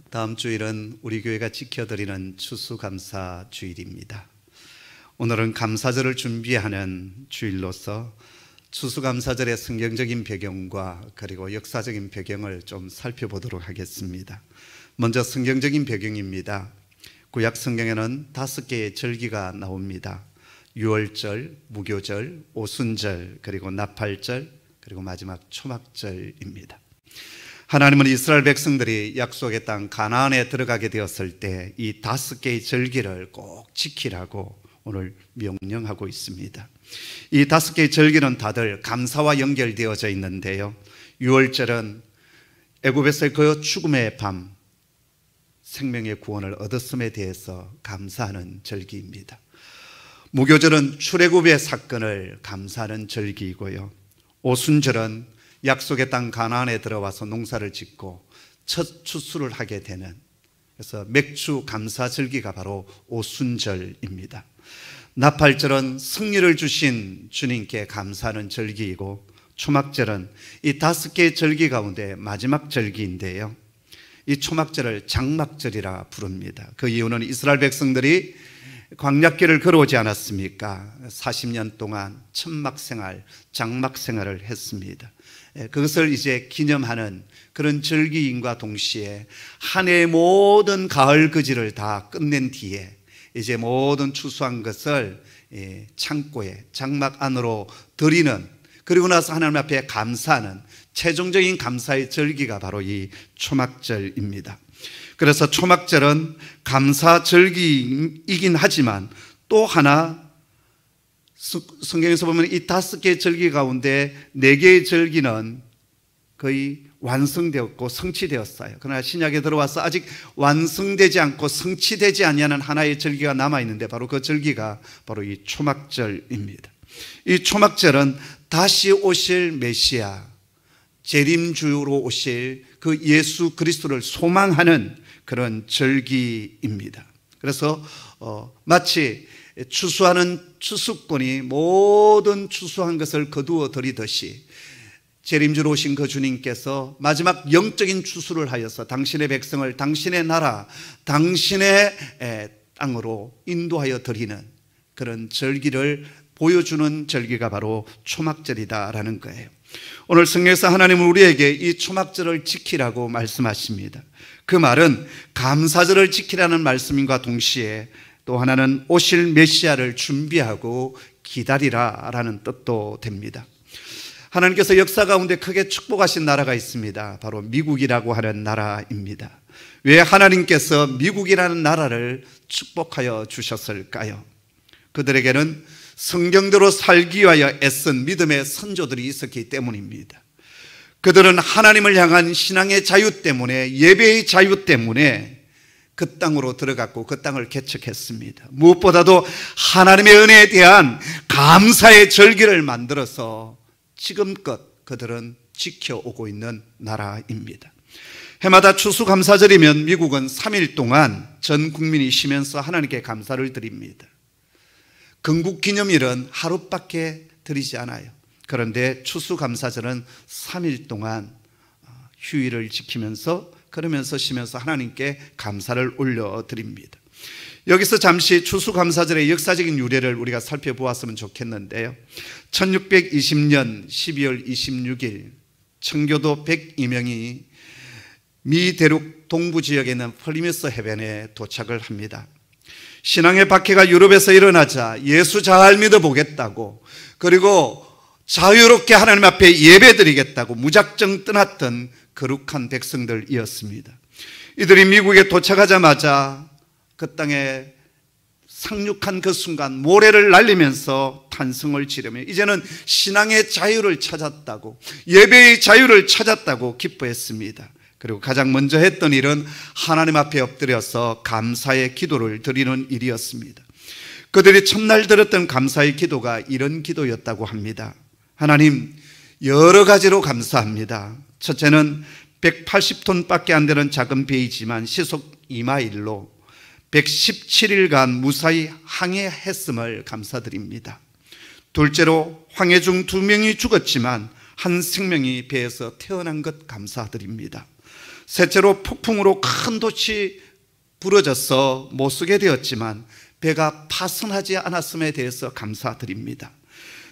다음 주일은 우리 교회가 지켜드리는 추수감사 주일입니다. 오늘은 감사절을 준비하는 주일로서 추수감사절의 성경적인 배경과 그리고 역사적인 배경을 좀 살펴보도록 하겠습니다. 먼저 성경적인 배경입니다. 구약 성경에는 5개의 절기가 나옵니다. 유월절, 무교절, 오순절, 그리고 나팔절, 그리고 마지막 초막절입니다. 하나님은 이스라엘 백성들이 약속의 땅 가나안에 들어가게 되었을 때 이 5개의 절기를 꼭 지키라고 오늘 명령하고 있습니다. 이 5개의 절기는 다들 감사와 연결되어져 있는데요. 유월절은 애굽에서의 그 죽음의 밤 생명의 구원을 얻었음에 대해서 감사하는 절기입니다. 무교절은 출애굽의 사건을 감사하는 절기이고요. 오순절은 약속의 땅 가나안에 들어와서 농사를 짓고 첫 추수를 하게 되는, 그래서 맥주 감사 절기가 바로 오순절입니다. 나팔절은 승리를 주신 주님께 감사하는 절기이고, 초막절은 이 5개의 절기 가운데 마지막 절기인데요, 이 초막절을 장막절이라 부릅니다. 그 이유는 이스라엘 백성들이 광야길을 걸어오지 않았습니까? 40년 동안 천막생활, 장막생활을 했습니다. 그것을 이제 기념하는 그런 절기임과 동시에 한 해의 모든 가을 거지를 다 끝낸 뒤에 이제 모든 추수한 것을 창고에 장막 안으로 드리는, 그리고 나서 하나님 앞에 감사하는 최종적인 감사의 절기가 바로 이 초막절입니다. 그래서 초막절은 감사 절기이긴 하지만 또 하나 성경에서 보면 이 5개의 절기 가운데 4개의 절기는 거의 완성되었고 성취되었어요. 그러나 신약에 들어와서 아직 완성되지 않고 성취되지 아니하는 하나의 절기가 남아있는데 바로 그 절기가 바로 이 초막절입니다. 이 초막절은 다시 오실 메시아, 재림주로 오실 그 예수 그리스도를 소망하는 그런 절기입니다. 그래서 마치 추수하는 추수꾼이 모든 추수한 것을 거두어 들이듯이 재림주로 오신 그 주님께서 마지막 영적인 추수를 하여서 당신의 백성을 당신의 나라, 당신의 땅으로 인도하여 드리는 그런 절기를 보여주는 절기가 바로 초막절이다라는 거예요. 오늘 성경에서 하나님은 우리에게 이 초막절을 지키라고 말씀하십니다. 그 말은 감사절을 지키라는 말씀과 동시에 또 하나는 오실 메시아를 준비하고 기다리라라는 뜻도 됩니다. 하나님께서 역사 가운데 크게 축복하신 나라가 있습니다. 바로 미국이라고 하는 나라입니다. 왜 하나님께서 미국이라는 나라를 축복하여 주셨을까요? 그들에게는 성경대로 살기 위하여 애쓴 믿음의 선조들이 있었기 때문입니다. 그들은 하나님을 향한 신앙의 자유 때문에, 예배의 자유 때문에 그 땅으로 들어갔고 그 땅을 개척했습니다. 무엇보다도 하나님의 은혜에 대한 감사의 절기를 만들어서 지금껏 그들은 지켜오고 있는 나라입니다. 해마다 추수감사절이면 미국은 3일 동안 전 국민이 쉬면서 하나님께 감사를 드립니다. 건국기념일은 하루밖에 드리지 않아요. 그런데 추수감사절은 3일 동안 휴일을 지키면서 그러면서 쉬면서 하나님께 감사를 올려드립니다. 여기서 잠시 추수감사절의 역사적인 유래를 우리가 살펴보았으면 좋겠는데요, 1620년 12월 26일 청교도 102명이 미 대륙 동부 지역에 있는 플리머스 해변에 도착을 합니다. 신앙의 박해가 유럽에서 일어나자 예수 잘 믿어보겠다고, 그리고 자유롭게 하나님 앞에 예배드리겠다고 무작정 떠났던 거룩한 백성들이었습니다. 이들이 미국에 도착하자마자 그 땅에 상륙한 그 순간 모래를 날리면서 탄성을 지르며 이제는 신앙의 자유를 찾았다고, 예배의 자유를 찾았다고 기뻐했습니다. 그리고 가장 먼저 했던 일은 하나님 앞에 엎드려서 감사의 기도를 드리는 일이었습니다. 그들이 첫날 드렸던 감사의 기도가 이런 기도였다고 합니다. 하나님, 여러 가지로 감사합니다. 첫째는 180톤밖에 안 되는 작은 배이지만 시속 2마일로 117일간 무사히 항해했음을 감사드립니다. 둘째로 황해 중 2명이 죽었지만 한 생명이 배에서 태어난 것 감사드립니다. 셋째로 폭풍으로 큰 돛이 부러져서 못 쓰게 되었지만 배가 파손하지 않았음에 대해서 감사드립니다.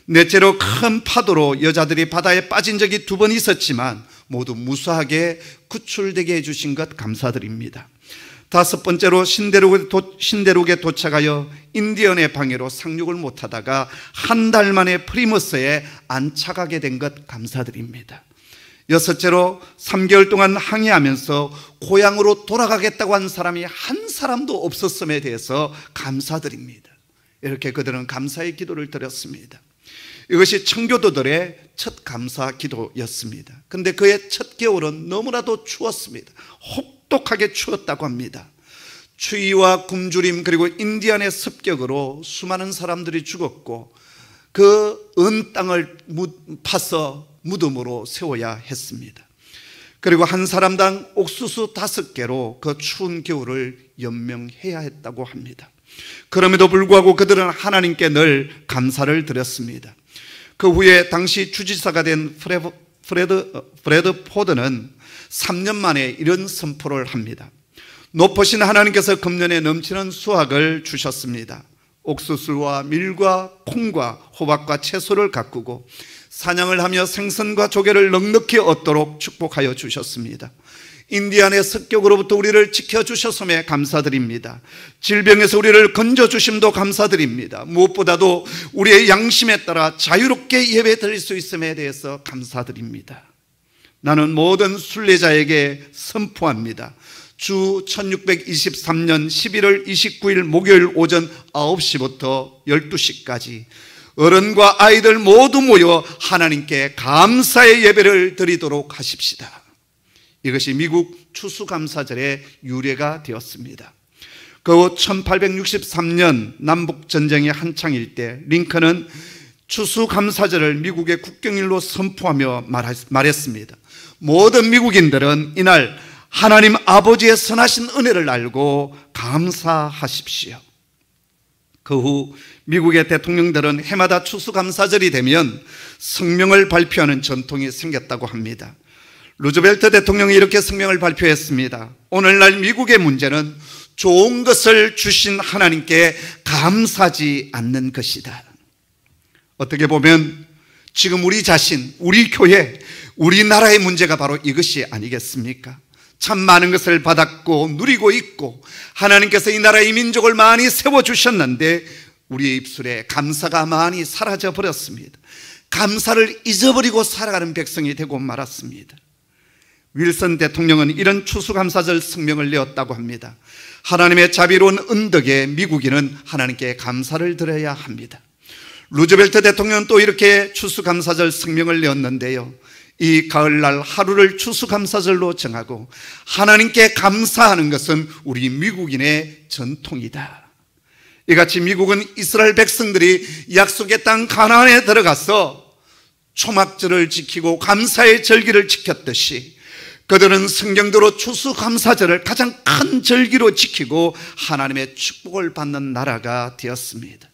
넷째로 큰 파도로 여자들이 바다에 빠진 적이 2번 있었지만 모두 무사하게 구출되게 해주신 것 감사드립니다. 다섯 번째로 신대륙에 도착하여 인디언의 방해로 상륙을 못하다가 한 달 만에 프리머스에 안착하게 된 것 감사드립니다. 여섯째로 3개월 동안 항해하면서 고향으로 돌아가겠다고 한 사람이 한 사람도 없었음에 대해서 감사드립니다. 이렇게 그들은 감사의 기도를 드렸습니다. 이것이 청교도들의 첫 감사 기도였습니다. 그런데 그의 첫 겨울은 너무나도 추웠습니다. 혹독하게 추웠다고 합니다. 추위와 굶주림 그리고 인디안의 습격으로 수많은 사람들이 죽었고 그 언 땅을 파서 무덤으로 세워야 했습니다. 그리고 한 사람당 옥수수 5개로 그 추운 겨울을 연명해야 했다고 합니다. 그럼에도 불구하고 그들은 하나님께 늘 감사를 드렸습니다. 그 후에 당시 주지사가 된 프레드 포드는 3년 만에 이런 선포를 합니다. 높으신 하나님께서 금년에 넘치는 수확을 주셨습니다. 옥수수와 밀과 콩과 호박과 채소를 가꾸고 사냥을 하며 생선과 조개를 넉넉히 얻도록 축복하여 주셨습니다. 인디안의 습격으로부터 우리를 지켜주셨음에 감사드립니다. 질병에서 우리를 건져주심도 감사드립니다. 무엇보다도 우리의 양심에 따라 자유롭게 예배 드릴 수 있음에 대해서 감사드립니다. 나는 모든 순례자에게 선포합니다. 주 1623년 11월 29일 목요일 오전 9시부터 12시까지 어른과 아이들 모두 모여 하나님께 감사의 예배를 드리도록 하십시다. 이것이 미국 추수감사절의 유래가 되었습니다. 그 후 1863년 남북전쟁이 한창일 때 링컨은 추수감사절을 미국의 국경일로 선포하며 말했습니다. 모든 미국인들은 이날 하나님 아버지의 선하신 은혜를 알고 감사하십시오. 그 후 미국의 대통령들은 해마다 추수감사절이 되면 성명을 발표하는 전통이 생겼다고 합니다. 루즈벨트 대통령이 이렇게 성명을 발표했습니다. 오늘날 미국의 문제는 좋은 것을 주신 하나님께 감사하지 않는 것이다. 어떻게 보면 지금 우리 자신, 우리 교회, 우리나라의 문제가 바로 이것이 아니겠습니까? 참 많은 것을 받았고 누리고 있고 하나님께서 이 나라 이 민족을 많이 세워주셨는데 우리의 입술에 감사가 많이 사라져 버렸습니다. 감사를 잊어버리고 살아가는 백성이 되고 말았습니다. 윌슨 대통령은 이런 추수감사절 성명을 내었다고 합니다. 하나님의 자비로운 은덕에 미국인은 하나님께 감사를 드려야 합니다. 루즈벨트 대통령은 또 이렇게 추수감사절 성명을 내었는데요, 이 가을날 하루를 추수감사절로 정하고 하나님께 감사하는 것은 우리 미국인의 전통이다. 이같이 미국은 이스라엘 백성들이 약속의 땅 가나안에 들어가서 초막절을 지키고 감사의 절기를 지켰듯이 그들은 성경대로 추수감사절을 가장 큰 절기로 지키고 하나님의 축복을 받는 나라가 되었습니다.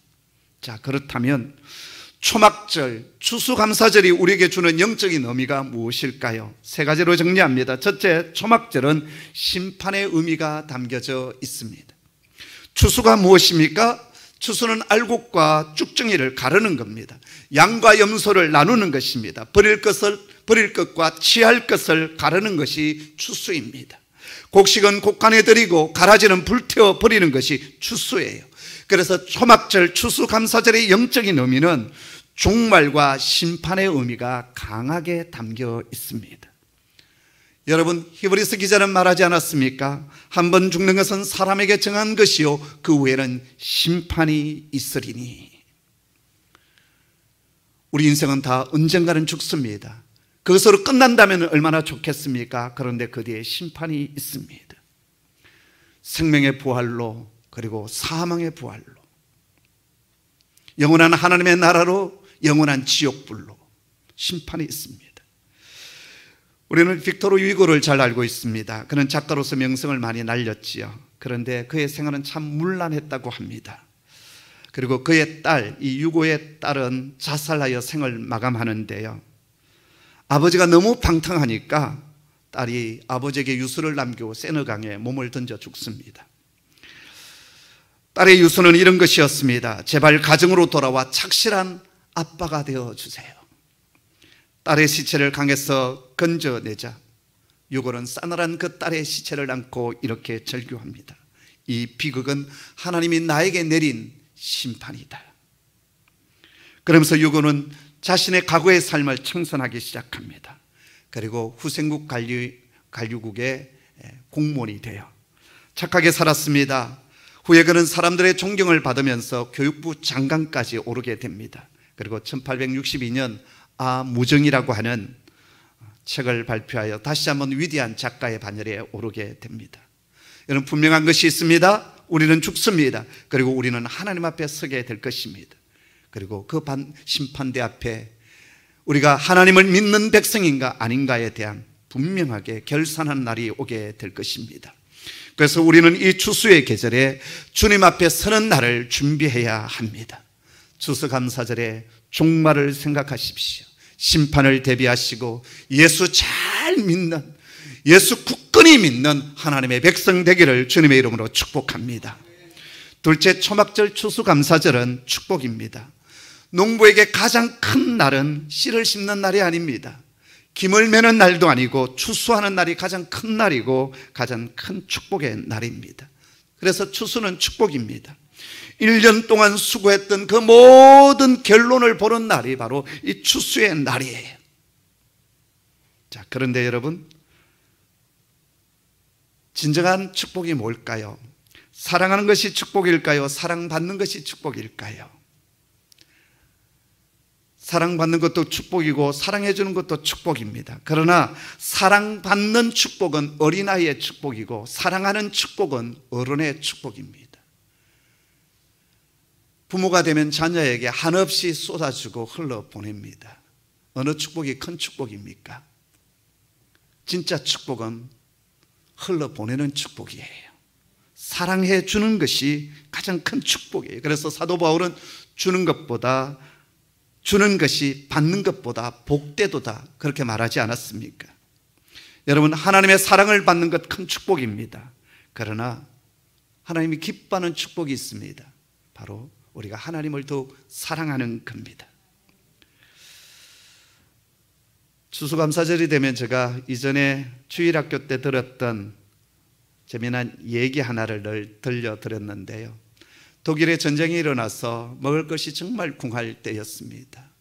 자, 그렇다면 초막절, 추수감사절이 우리에게 주는 영적인 의미가 무엇일까요? 3가지로 정리합니다. 첫째, 초막절은 심판의 의미가 담겨져 있습니다. 추수가 무엇입니까? 추수는 알곡과 쭉정이를 가르는 겁니다. 양과 염소를 나누는 것입니다. 버릴 것과 취할 것을 가르는 것이 추수입니다. 곡식은 곡간에 들이고 가라지는 불태워 버리는 것이 추수예요. 그래서 초막절, 추수감사절의 영적인 의미는 종말과 심판의 의미가 강하게 담겨 있습니다. 여러분, 히브리서 기자는 말하지 않았습니까? 한 번 죽는 것은 사람에게 정한 것이요 그 후에는 심판이 있으리니. 우리 인생은 다 언젠가는 죽습니다. 그것으로 끝난다면 얼마나 좋겠습니까? 그런데 그 뒤에 심판이 있습니다. 생명의 부활로, 그리고 사망의 부활로, 영원한 하나님의 나라로, 영원한 지옥불로 심판이 있습니다. 우리는 빅토르 유고를 잘 알고 있습니다. 그는 작가로서 명성을 많이 날렸지요. 그런데 그의 생활은 참 문란했다고 합니다. 그리고 그의 딸, 이 유고의 딸은 자살하여 생을 마감하는데요, 아버지가 너무 방탕하니까 딸이 아버지에게 유서를 남기고 세너강에 몸을 던져 죽습니다. 딸의 유서는 이런 것이었습니다. 제발 가정으로 돌아와 착실한 아빠가 되어주세요. 딸의 시체를 강에서 건져내자 유골은 싸늘한 그 딸의 시체를 안고 이렇게 절규합니다. 이 비극은 하나님이 나에게 내린 심판이다. 그러면서 유골은 자신의 과거의 삶을 청산하기 시작합니다. 그리고 후생국 관리국의 공무원이 되어 착하게 살았습니다. 후에 그는 사람들의 존경을 받으면서 교육부 장관까지 오르게 됩니다. 그리고 1862년 무정이라고 하는 책을 발표하여 다시 한번 위대한 작가의 반열에 오르게 됩니다. 여러분, 분명한 것이 있습니다. 우리는 죽습니다. 그리고 우리는 하나님 앞에 서게 될 것입니다. 그리고 그 심판대 앞에 우리가 하나님을 믿는 백성인가 아닌가에 대한 분명하게 결산하는 날이 오게 될 것입니다. 그래서 우리는 이 추수의 계절에 주님 앞에 서는 날을 준비해야 합니다. 추수감사절에 종말을 생각하십시오. 심판을 대비하시고 예수 잘 믿는, 예수 굳건히 믿는 하나님의 백성 되기를 주님의 이름으로 축복합니다. 둘째, 초막절 추수감사절은 축복입니다. 농부에게 가장 큰 날은 씨를 심는 날이 아닙니다. 김을 매는 날도 아니고 추수하는 날이 가장 큰 날이고 가장 큰 축복의 날입니다. 그래서 추수는 축복입니다. 1년 동안 수고했던 그 모든 결론을 보는 날이 바로 이 추수의 날이에요. 자, 그런데 여러분, 진정한 축복이 뭘까요? 사랑하는 것이 축복일까요? 사랑받는 것이 축복일까요? 사랑받는 것도 축복이고 사랑해 주는 것도 축복입니다. 그러나 사랑받는 축복은 어린아이의 축복이고 사랑하는 축복은 어른의 축복입니다. 부모가 되면 자녀에게 한없이 쏟아주고 흘러보냅니다. 어느 축복이 큰 축복입니까? 진짜 축복은 흘러보내는 축복이에요. 사랑해 주는 것이 가장 큰 축복이에요. 그래서 사도 바울은 주는 것이 받는 것보다 복되도다, 그렇게 말하지 않았습니까? 여러분, 하나님의 사랑을 받는 것 큰 축복입니다. 그러나 하나님이 기뻐하는 축복이 있습니다. 바로 우리가 하나님을 더욱 사랑하는 겁니다. 추수감사절이 되면 제가 이전에 주일학교 때 들었던 재미난 얘기 하나를 들려드렸는데요. 독일에 전쟁이 일어나서 먹을 것이 정말 궁할 때였습니다.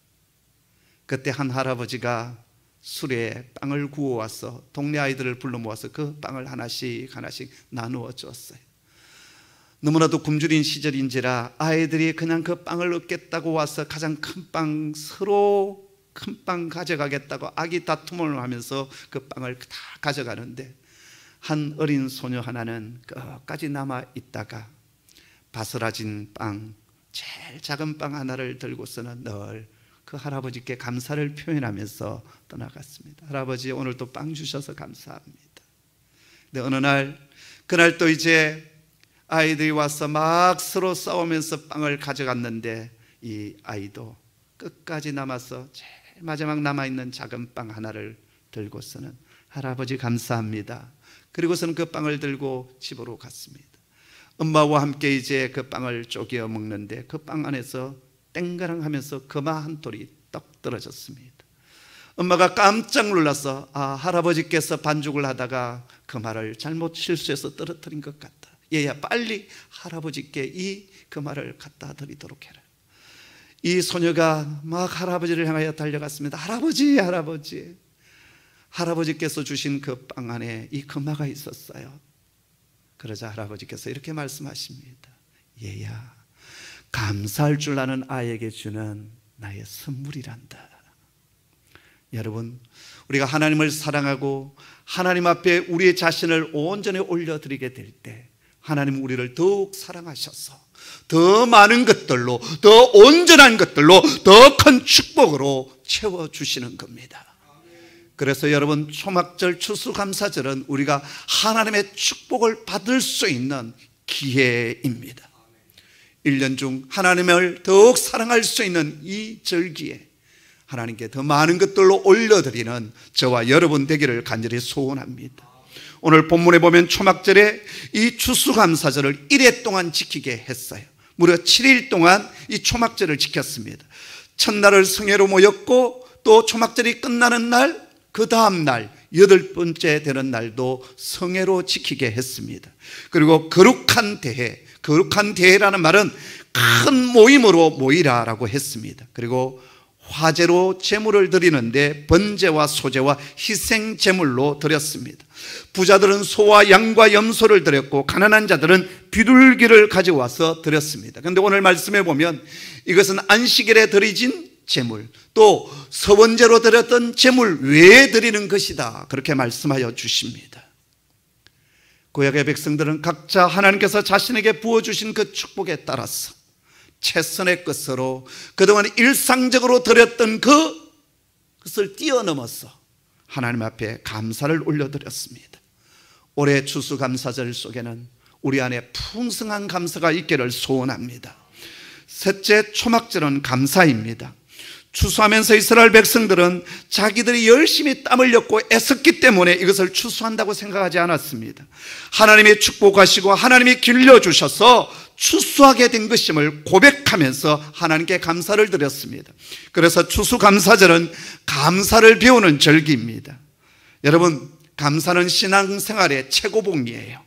그때 한 할아버지가 수레에 빵을 구워와서 동네 아이들을 불러 모아서 그 빵을 하나씩 나누어 줬어요. 너무나도 굶주린 시절인지라 아이들이 그냥 그 빵을 얻겠다고 와서 가장 큰 빵, 서로 큰 빵 가져가겠다고 아기 다툼을 하면서 그 빵을 다 가져가는데 한 어린 소녀 하나는 끝까지 남아있다가 바스라진 빵, 제일 작은 빵 하나를 들고서는 늘 그 할아버지께 감사를 표현하면서 떠나갔습니다. 할아버지, 오늘 또 빵 주셔서 감사합니다. 근데 어느 날, 그날 또 이제 아이들이 와서 막 서로 싸우면서 빵을 가져갔는데 이 아이도 끝까지 남아서 제일 마지막 남아있는 작은 빵 하나를 들고서는 할아버지 감사합니다. 그리고서는 그 빵을 들고 집으로 갔습니다. 엄마와 함께 이제 그 빵을 쪼개어 먹는데 그 빵 안에서 땡가랑 하면서 금화 한 톨이 떡 떨어졌습니다. 엄마가 깜짝 놀라서 할아버지께서 반죽을 하다가 금화를 잘못 실수해서 떨어뜨린 것 같다. 얘야, 빨리 할아버지께 이 금화를 갖다 드리도록 해라. 이 소녀가 막 할아버지를 향하여 달려갔습니다. 할아버지, 할아버지. 할아버지께서 주신 그 빵 안에 이 금화가 있었어요. 그러자 할아버지께서 이렇게 말씀하십니다. 얘야, 감사할 줄 아는 아이에게 주는 나의 선물이란다. 여러분, 우리가 하나님을 사랑하고 하나님 앞에 우리의 자신을 온전히 올려드리게 될 때 하나님은 우리를 더욱 사랑하셔서 더 많은 것들로, 더 온전한 것들로, 더 큰 축복으로 채워주시는 겁니다. 그래서 여러분, 초막절 추수감사절은 우리가 하나님의 축복을 받을 수 있는 기회입니다. 1년 중 하나님을 더욱 사랑할 수 있는 이 절기에 하나님께 더 많은 것들로 올려드리는 저와 여러분 되기를 간절히 소원합니다. 오늘 본문에 보면 초막절에 이 추수감사절을 1회 동안 지키게 했어요. 무려 7일 동안 이 초막절을 지켰습니다. 첫날을 성회로 모였고 또 초막절이 끝나는 날, 그 다음 날 8번째 되는 날도 성회로 지키게 했습니다. 그리고 거룩한 대회, 거룩한 대회라는 말은 큰 모임으로 모이라라고 했습니다. 그리고 화제로 제물을 드리는데 번제와 소제와 희생 제물로 드렸습니다. 부자들은 소와 양과 염소를 드렸고 가난한 자들은 비둘기를 가져와서 드렸습니다. 그런데 오늘 말씀에 보면 이것은 안식일에 드리진 제물, 또 서번제로 드렸던 제물 외에 드리는 것이다, 그렇게 말씀하여 주십니다. 구약의 백성들은 각자 하나님께서 자신에게 부어주신 그 축복에 따라서 최선의 것으로 그동안 일상적으로 드렸던 그것을 뛰어넘어서 하나님 앞에 감사를 올려드렸습니다. 올해 추수감사절 속에는 우리 안에 풍성한 감사가 있기를 소원합니다. 셋째, 초막절은 감사입니다. 추수하면서 이스라엘 백성들은 자기들이 열심히 땀 흘렸고 애썼기 때문에 이것을 추수한다고 생각하지 않았습니다. 하나님이 축복하시고 하나님이 길러주셔서 추수하게 된 것임을 고백하면서 하나님께 감사를 드렸습니다. 그래서 추수감사절은 감사를 배우는 절기입니다. 여러분, 감사는 신앙생활의 최고봉이에요.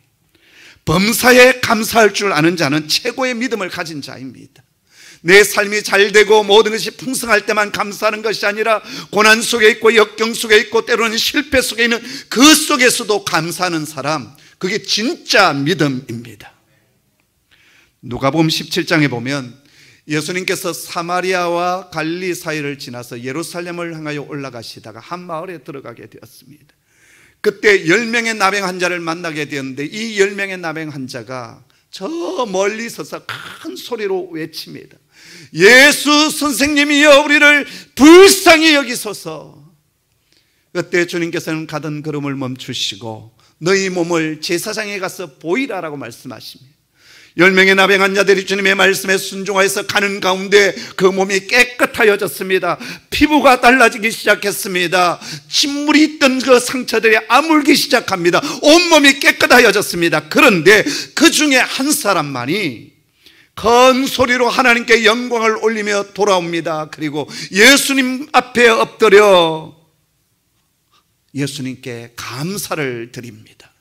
범사에 감사할 줄 아는 자는 최고의 믿음을 가진 자입니다. 내 삶이 잘 되고 모든 것이 풍성할 때만 감사하는 것이 아니라 고난 속에 있고 역경 속에 있고 때로는 실패 속에 있는 그 속에서도 감사하는 사람, 그게 진짜 믿음입니다. 누가복음 17장에 보면 예수님께서 사마리아와 갈릴리 사이를 지나서 예루살렘을 향하여 올라가시다가 한 마을에 들어가게 되었습니다. 그때 10명의 나병 환자를 만나게 되었는데 이 10명의 나병 환자가 저 멀리 서서 큰 소리로 외칩니다. 예수 선생님이여, 우리를 불쌍히 여기소서. 그때 주님께서는 가던 걸음을 멈추시고 너희 몸을 제사장에 가서 보이라라고 말씀하십니다. 10명의 나병 환자들이 주님의 말씀에 순종하여서 가는 가운데 그 몸이 깨끗하여졌습니다. 피부가 달라지기 시작했습니다. 침물이 있던 그 상처들이 아물기 시작합니다. 온몸이 깨끗하여졌습니다. 그런데 그 중에 한 사람만이 큰 소리로 하나님께 영광을 올리며 돌아옵니다. 그리고 예수님 앞에 엎드려 예수님께 감사를 드립니다.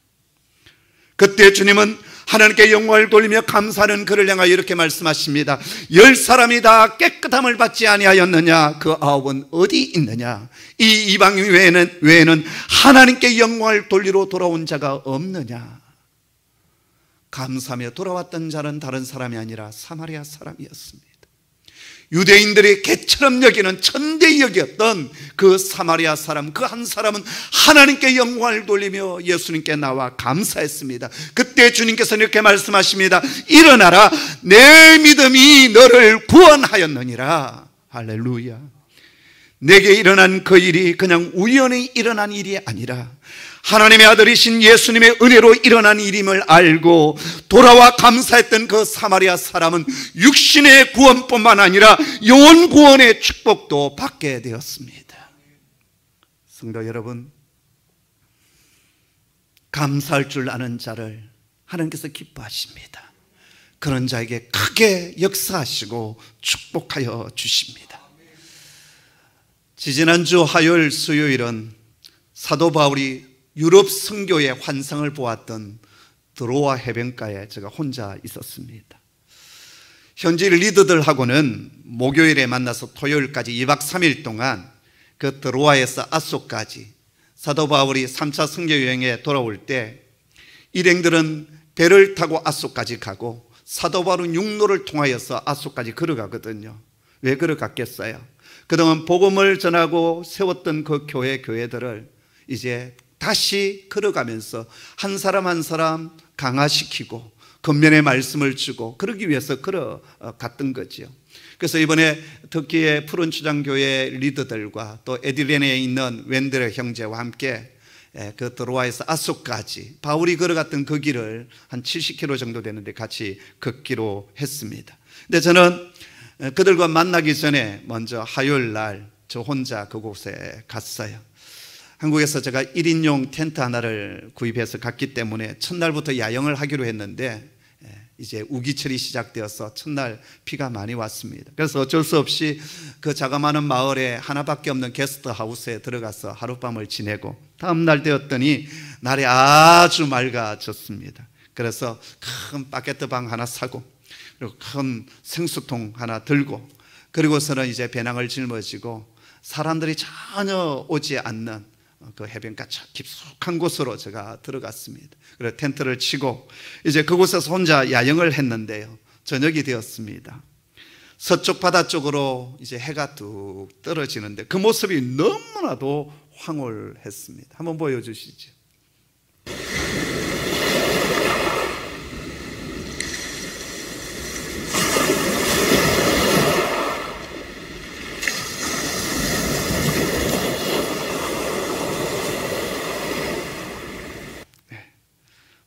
그때 주님은 하나님께 영광을 돌리며 감사하는 그를 향하여 이렇게 말씀하십니다. 10사람이 다 깨끗함을 받지 아니하였느냐? 그 9은 어디 있느냐? 이 이방 외에는 하나님께 영광을 돌리러 돌아온 자가 없느냐? 감사하며 돌아왔던 자는 다른 사람이 아니라 사마리아 사람이었습니다. 유대인들이 개처럼 여기는 천대히 여겼던 그 사마리아 사람, 그 한 사람은 하나님께 영광을 돌리며 예수님께 나와 감사했습니다. 그때 주님께서는 이렇게 말씀하십니다. 일어나라, 내 믿음이 너를 구원하였느니라. 할렐루야. 내게 일어난 그 일이 그냥 우연히 일어난 일이 아니라 하나님의 아들이신 예수님의 은혜로 일어난 일임을 알고 돌아와 감사했던 그 사마리아 사람은 육신의 구원뿐만 아니라 영혼 구원의 축복도 받게 되었습니다. 성도 여러분, 감사할 줄 아는 자를 하나님께서 기뻐하십니다. 그런 자에게 크게 역사하시고 축복하여 주십니다. 지지난주 화요일 수요일은 사도 바울이 유럽 선교의 환상을 보았던 드로아 해변가에 제가 혼자 있었습니다. 현지 리더들하고는 목요일에 만나서 토요일까지 2박 3일 동안 그 드로아에서 아소까지 사도 바울이 3차 선교 여행에 돌아올 때 일행들은 배를 타고 아소까지 가고 사도 바울은 육로를 통하여서 아소까지 걸어가거든요. 왜 걸어갔겠어요? 그동안 복음을 전하고 세웠던 그 교회들을 이제 다시 걸어가면서 한 사람 한 사람 강화시키고 겉면의 말씀을 주고 그러기 위해서 걸어갔던 거죠. 그래서 이번에 터키의 푸른 추장교회 리더들과 또 에디렌에 있는 웬드레 형제와 함께 그 드로아에서 아소까지 바울이 걸어갔던 그 길을 한 70km 정도 되는데 같이 걷기로 했습니다. 근데 저는 그들과 만나기 전에 먼저 화요일 날 저 혼자 그곳에 갔어요. 한국에서 제가 1인용 텐트 하나를 구입해서 갔기 때문에 첫날부터 야영을 하기로 했는데 이제 우기철이 시작되어서 첫날 비가 많이 왔습니다. 그래서 어쩔 수 없이 그 자그마한 마을에 하나밖에 없는 게스트하우스에 들어가서 하룻밤을 지내고 다음 날 되었더니 날이 아주 맑아졌습니다. 그래서 큰 바게트방 하나 사고 그리고 큰 생수통 하나 들고 그리고서는 이제 배낭을 짊어지고 사람들이 전혀 오지 않는 그 해변가 깊숙한 곳으로 제가 들어갔습니다. 그래서 텐트를 치고 이제 그곳에서 혼자 야영을 했는데요. 저녁이 되었습니다. 서쪽 바다 쪽으로 이제 해가 뚝 떨어지는데 그 모습이 너무나도 황홀했습니다. 한번 보여주시죠.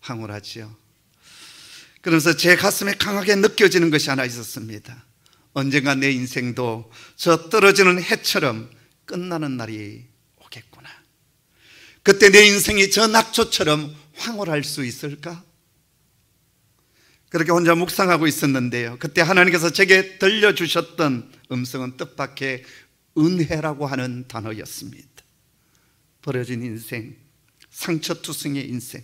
황홀하지요. 그러면서 제 가슴에 강하게 느껴지는 것이 하나 있었습니다. 언젠가 내 인생도 저 떨어지는 해처럼 끝나는 날이 오겠구나. 그때 내 인생이 저 낙초처럼 황홀할 수 있을까? 그렇게 혼자 묵상하고 있었는데요. 그때 하나님께서 제게 들려주셨던 음성은 뜻밖의 은혜라고 하는 단어였습니다. 버려진 인생, 상처투성의 인생,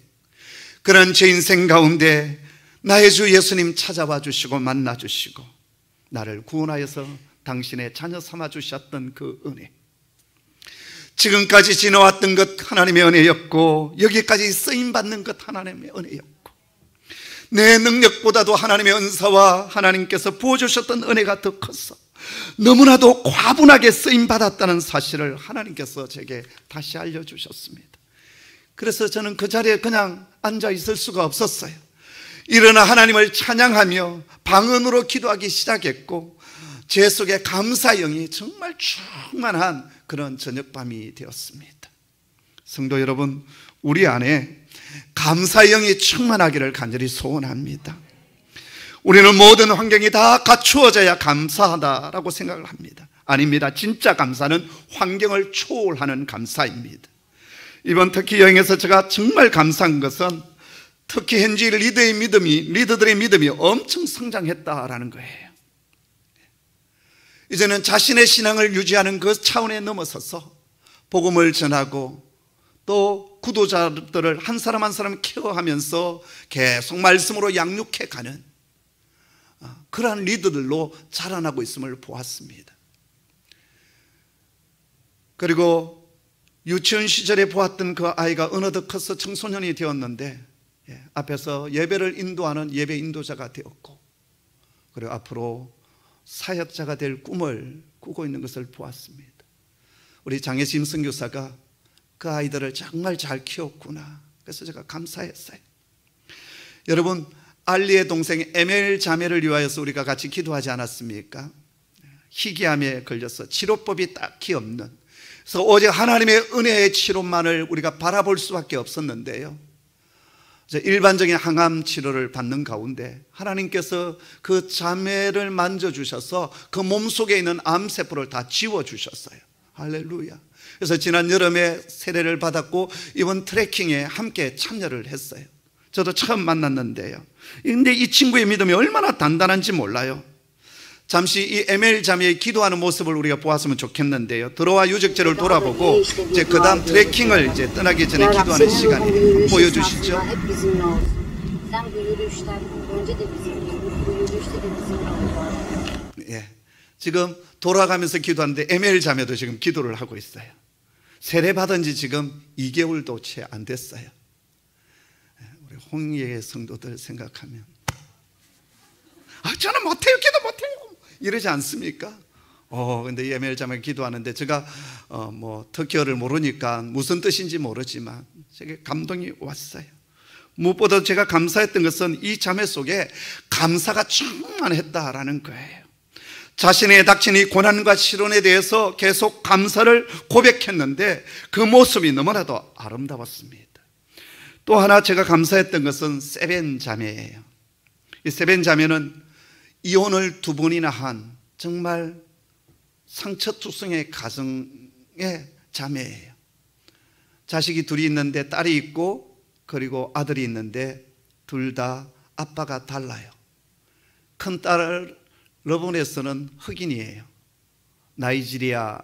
그런 제 인생 가운데 나의 주 예수님 찾아와 주시고 만나 주시고 나를 구원하여서 당신의 자녀 삼아 주셨던 그 은혜, 지금까지 지나왔던 것 하나님의 은혜였고 여기까지 쓰임받는 것 하나님의 은혜였고 내 능력보다도 하나님의 은사와 하나님께서 부어주셨던 은혜가 더 컸어 너무나도 과분하게 쓰임받았다는 사실을 하나님께서 제게 다시 알려주셨습니다. 그래서 저는 그 자리에 그냥 앉아 있을 수가 없었어요. 일어나 하나님을 찬양하며 방언으로 기도하기 시작했고 제 속에 감사의 영이 정말 충만한 그런 저녁밤이 되었습니다. 성도 여러분, 우리 안에 감사의 영이 충만하기를 간절히 소원합니다. 우리는 모든 환경이 다 갖추어져야 감사하다라고 생각을 합니다. 아닙니다. 진짜 감사는 환경을 초월하는 감사입니다. 이번 터키 여행에서 제가 정말 감사한 것은 특히 현지 리더들의 믿음이 엄청 성장했다라는 거예요. 이제는 자신의 신앙을 유지하는 그 차원에 넘어서서 복음을 전하고 또 구도자들을 한 사람 한 사람 케어하면서 계속 말씀으로 양육해 가는 그러한 리더들로 자라나고 있음을 보았습니다. 그리고 유치원 시절에 보았던 그 아이가 어느덧 커서 청소년이 되었는데 앞에서 예배를 인도하는 예배 인도자가 되었고 그리고 앞으로 사역자가 될 꿈을 꾸고 있는 것을 보았습니다. 우리 장혜심 선교사가 그 아이들을 정말 잘 키웠구나. 그래서 제가 감사했어요. 여러분, 알리의 동생 에멜 자매를 위하여서 우리가 같이 기도하지 않았습니까? 희귀암에 걸려서 치료법이 딱히 없는, 그래서 오직 하나님의 은혜의 치료만을 우리가 바라볼 수밖에 없었는데요, 일반적인 항암 치료를 받는 가운데 하나님께서 그 자매를 만져주셔서 그 몸속에 있는 암세포를 다 지워주셨어요. 할렐루야. 그래서 지난 여름에 세례를 받았고 이번 트레킹에 함께 참여를 했어요. 저도 처음 만났는데요, 근데 이 친구의 믿음이 얼마나 단단한지 몰라요. 잠시 이 에멜 자매의 기도하는 모습을 우리가 보았으면 좋겠는데요, 들어와 유적지를 돌아보고 이제 그 다음 트레킹을 이제 떠나기 전에 기도하는 시간이에요. 보여주시죠. 예, 지금 돌아가면서 기도하는데 에멜 자매도 지금 기도를 하고 있어요. 세례 받은 지 지금 2개월도 채 안 됐어요. 우리 홍예의 성도들 생각하면 저는 못해요, 기도 못해요 이러지 않습니까? 근데 에멜 자매가 기도하는데 제가 터키어를 모르니까 무슨 뜻인지 모르지만 제게 감동이 왔어요. 무엇보다 제가 감사했던 것은 이 자매 속에 감사가 충만했다라는 거예요. 자신의 닥친 이 고난과 시련에 대해서 계속 감사를 고백했는데 그 모습이 너무나도 아름다웠습니다. 또 하나 제가 감사했던 것은 세벤 자매예요. 이 세벤 자매는 이혼을 2번이나 한 정말 상처투성의 가정의 자매예요. 자식이 둘이 있는데 딸이 있고 그리고 아들이 있는데 둘 다 아빠가 달라요. 큰 딸을 러본에서는 흑인이에요. 나이지리아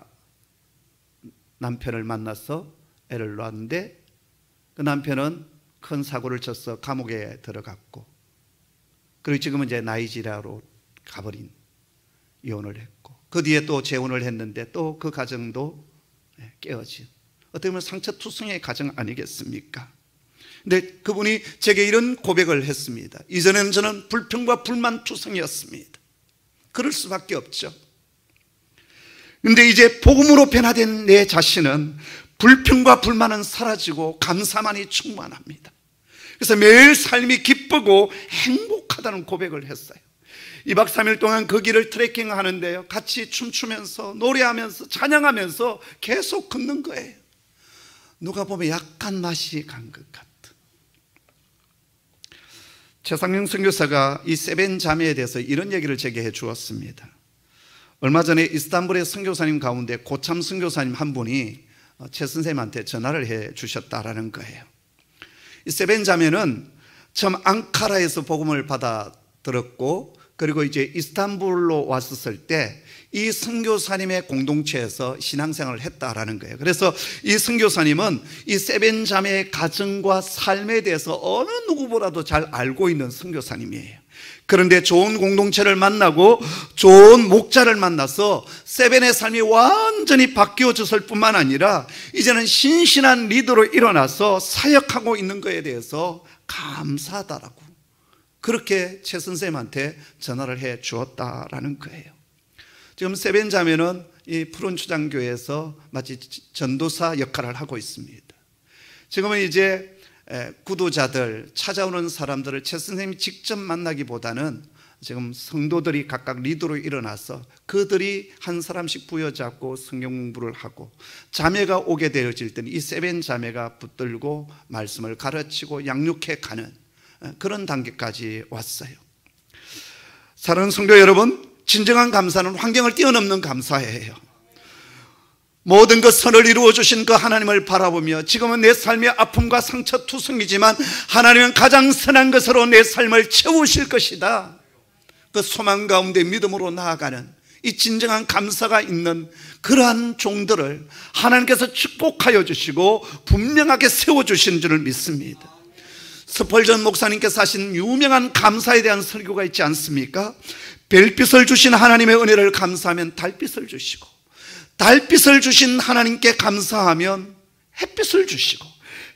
남편을 만나서 애를 낳았는데 그 남편은 큰 사고를 쳐서 감옥에 들어갔고, 그리고 지금은 이제 나이지리아로 가버린, 이혼을 했고, 그 뒤에 또 재혼을 했는데 또 그 가정도 깨어진, 어떻게 보면 상처투성의 가정 아니겠습니까? 근데 그분이 제게 이런 고백을 했습니다. 이전에는 저는 불평과 불만투성이었습니다. 그럴 수밖에 없죠. 근데 이제 복음으로 변화된 내 자신은 불평과 불만은 사라지고 감사만이 충만합니다. 그래서 매일 삶이 기쁘고 행복하다는 고백을 했어요. 2박 3일 동안 그 길을 트레킹 하는데요, 같이 춤추면서 노래하면서 찬양하면서 계속 걷는 거예요. 누가 보면 약간 맛이 간 것 같은. 최상영 선교사가 이 세벤 자매에 대해서 이런 얘기를 제게 해 주었습니다. 얼마 전에 이스탄불의 선교사님 가운데 고참 선교사님 한 분이 최 선생님한테 전화를 해 주셨다라는 거예요. 이 세벤 자매는 처음 앙카라에서 복음을 받아 들었고, 그리고 이제 이스탄불로 왔었을 때 이 선교사님의 공동체에서 신앙생활을 했다라는 거예요. 그래서 이 선교사님은 이 세벤 자매의 가정과 삶에 대해서 어느 누구보다도 잘 알고 있는 선교사님이에요. 그런데 좋은 공동체를 만나고 좋은 목자를 만나서 세벤의 삶이 완전히 바뀌어졌을 뿐만 아니라 이제는 신실한 리더로 일어나서 사역하고 있는 것에 대해서 감사하다라고, 그렇게 최 선생님한테 전화를 해 주었다라는 거예요. 지금 세벤 자매는 이 푸른 초장교회에서 마치 전도사 역할을 하고 있습니다. 지금은 이제 구도자들, 찾아오는 사람들을 최 선생님이 직접 만나기보다는 지금 성도들이 각각 리더로 일어나서 그들이 한 사람씩 부여잡고 성경 공부를 하고, 자매가 오게 되어질 때는 이 세벤 자매가 붙들고 말씀을 가르치고 양육해 가는 그런 단계까지 왔어요. 사랑하는 성도 여러분, 진정한 감사는 환경을 뛰어넘는 감사예요. 모든 것 선을 이루어 주신 그 하나님을 바라보며, 지금은 내 삶의 아픔과 상처 투성이지만 하나님은 가장 선한 것으로 내 삶을 채우실 것이다, 그 소망 가운데 믿음으로 나아가는 이 진정한 감사가 있는 그러한 종들을 하나님께서 축복하여 주시고 분명하게 세워주신 줄을 믿습니다. 스펄전 목사님께서 하신 유명한 감사에 대한 설교가 있지 않습니까? 별빛을 주신 하나님의 은혜를 감사하면 달빛을 주시고, 달빛을 주신 하나님께 감사하면 햇빛을 주시고,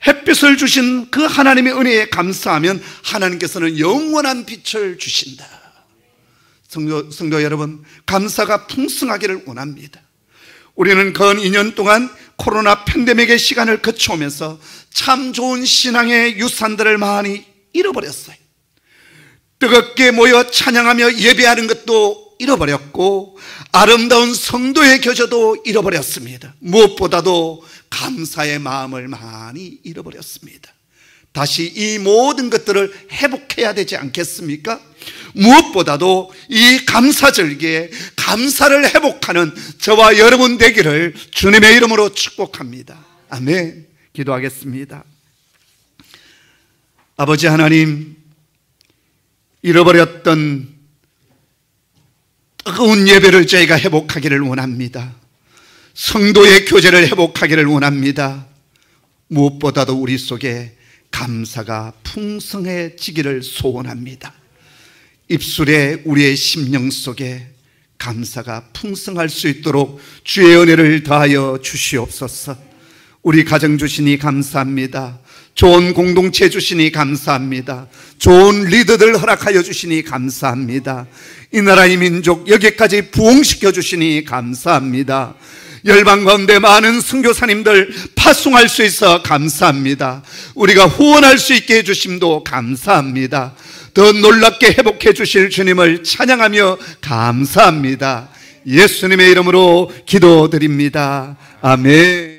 햇빛을 주신 그 하나님의 은혜에 감사하면 하나님께서는 영원한 빛을 주신다. 성도 여러분, 감사가 풍성하기를 원합니다. 우리는 근 2년 동안 코로나 팬데믹의 시간을 거쳐오면서 참 좋은 신앙의 유산들을 많이 잃어버렸어요. 뜨겁게 모여 찬양하며 예배하는 것도 잃어버렸고, 아름다운 성도의 교제도 잃어버렸습니다. 무엇보다도 감사의 마음을 많이 잃어버렸습니다. 다시 이 모든 것들을 회복해야 되지 않겠습니까? 무엇보다도 이 감사절기에 감사를 회복하는 저와 여러분 되기를 주님의 이름으로 축복합니다. 아멘. 기도하겠습니다. 아버지 하나님, 잃어버렸던 뜨거운 예배를 저희가 회복하기를 원합니다. 성도의 교제를 회복하기를 원합니다. 무엇보다도 우리 속에 감사가 풍성해지기를 소원합니다. 입술에 우리의 심령 속에 감사가 풍성할 수 있도록 주의 은혜를 더하여 주시옵소서. 우리 가정 주시니 감사합니다. 좋은 공동체 주시니 감사합니다. 좋은 리더들 허락하여 주시니 감사합니다. 이 나라의 민족 여기까지 부흥시켜 주시니 감사합니다. 열방 가운데 많은 선교사님들 파송할 수 있어 감사합니다. 우리가 후원할 수 있게 해주심도 감사합니다. 더 놀랍게 회복해 주실 주님을 찬양하며 감사합니다. 예수님의 이름으로 기도드립니다. 아멘.